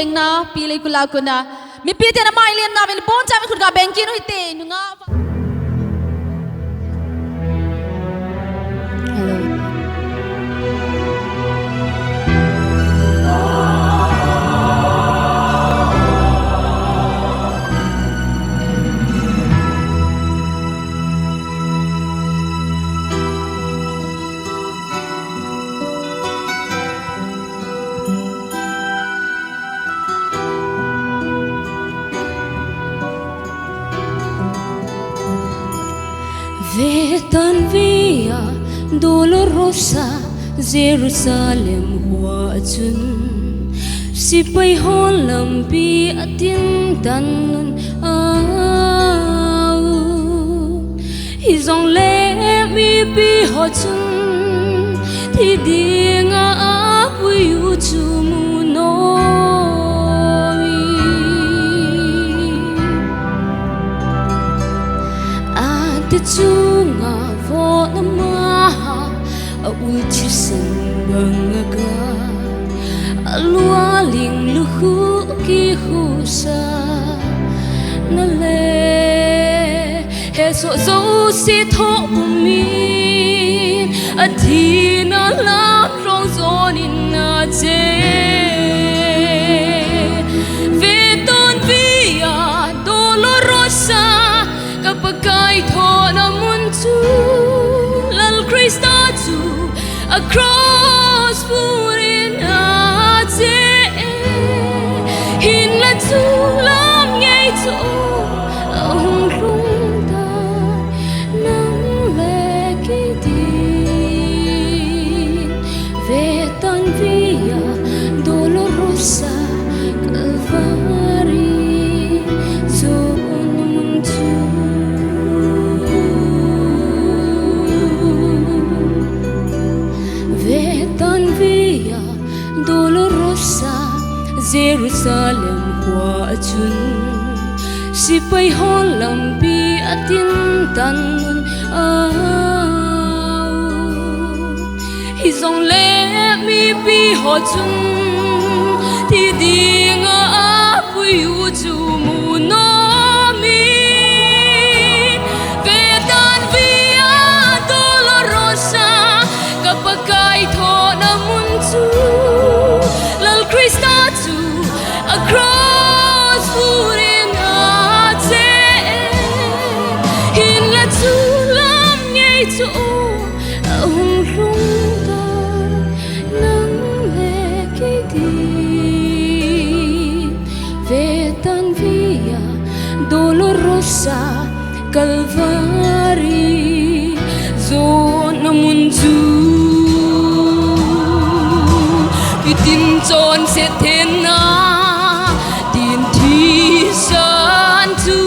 heng na pilay kula ko na mi piti na mailian na vil bon chami khut ga banki no hite nunga Vetan via dolorosa Jerusalem hoa chun sipai hon lampi atin tan au izong le mi pi ho chun thi dinga apui u chu mu no chunga vo nama a uchi san bangaga alua ling luhu ki husa na le he so zo si tho mi athina la rong zon in na je ve ton via dolorosa kapagay tho na munchu lal Krista chu a cross purin ate hin la chu lam ngay chu ang rung ta nang le ki din ve tan via dolorosa Calvary dolorosa Jerusalem hoa chun sipai hon lampi atin tan au hizong le mi pi ho chun ti dinga apui u chu mu no mi vetan via dolorosa kapagay tho na mun chu Krista chu a cross purin ate hin la chu lam ngay chu ang rung ta nang le ki din vetan via dolorosa Calvary zon namun chu tin chon se then na tin thi san tu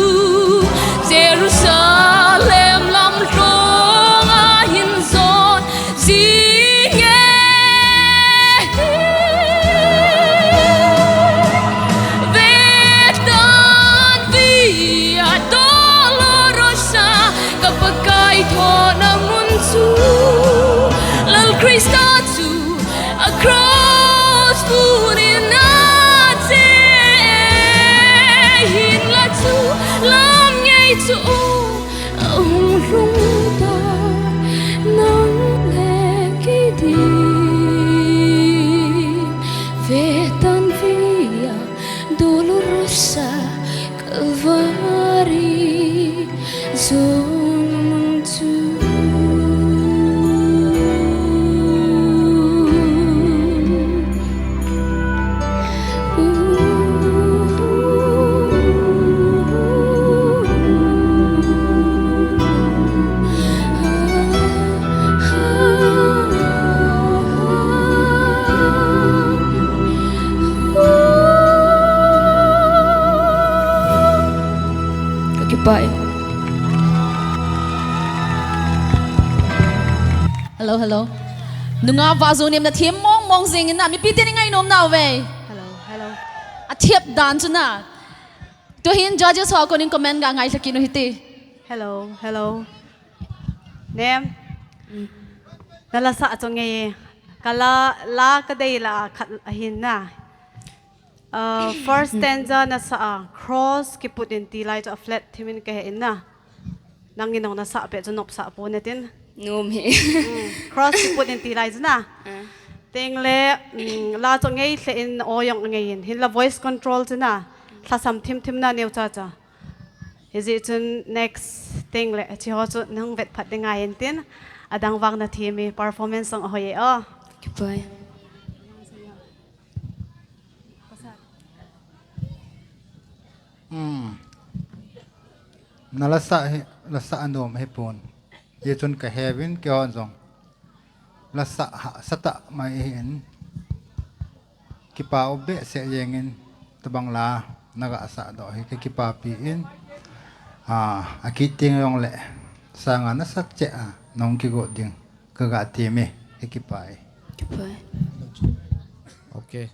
Jerusalem lam rong a hin zon si nge vetan via dolorosa kapagay tho na mun chu lal Krista chu a cross purin ate hin la chu lam ngay chu ang rung ta nang le ki din vetan via dolorosa Calvary zon chu Bye. hello hello nunga vazo nem na thiam mong mong zing na mi piti ngai nom na we Hello, hello. a thiep dan chu na to hin judges ho ko ning comment ga ngai sakino hiti Hello, hello. Nem. Nala sa atong ngay kala la kaday la khat ahin na. first stanza na sa cross ki put in ti lai to a flat thimin ka in na nanginong na sa pe jonop sa po natin Nôm hi. cross ki put in ti lai na ting le la to ngei hle in oyong ngei in hin la voice control na sa sam thim thim na neu cha cha is it next thing le chi ho chu nang vet phat de ngai in tin adang wang na thimi performance song hoye oh Goodbye. nalasa anom hepon ye chun ka hevin ke on zong lasa sata mai hin ki pa obe se yengin tabang la naga asa do he ki pa pi in akiting yong le sanga na sak che nong ki go ding ka ga ti me ki pai Goodbye. Okay.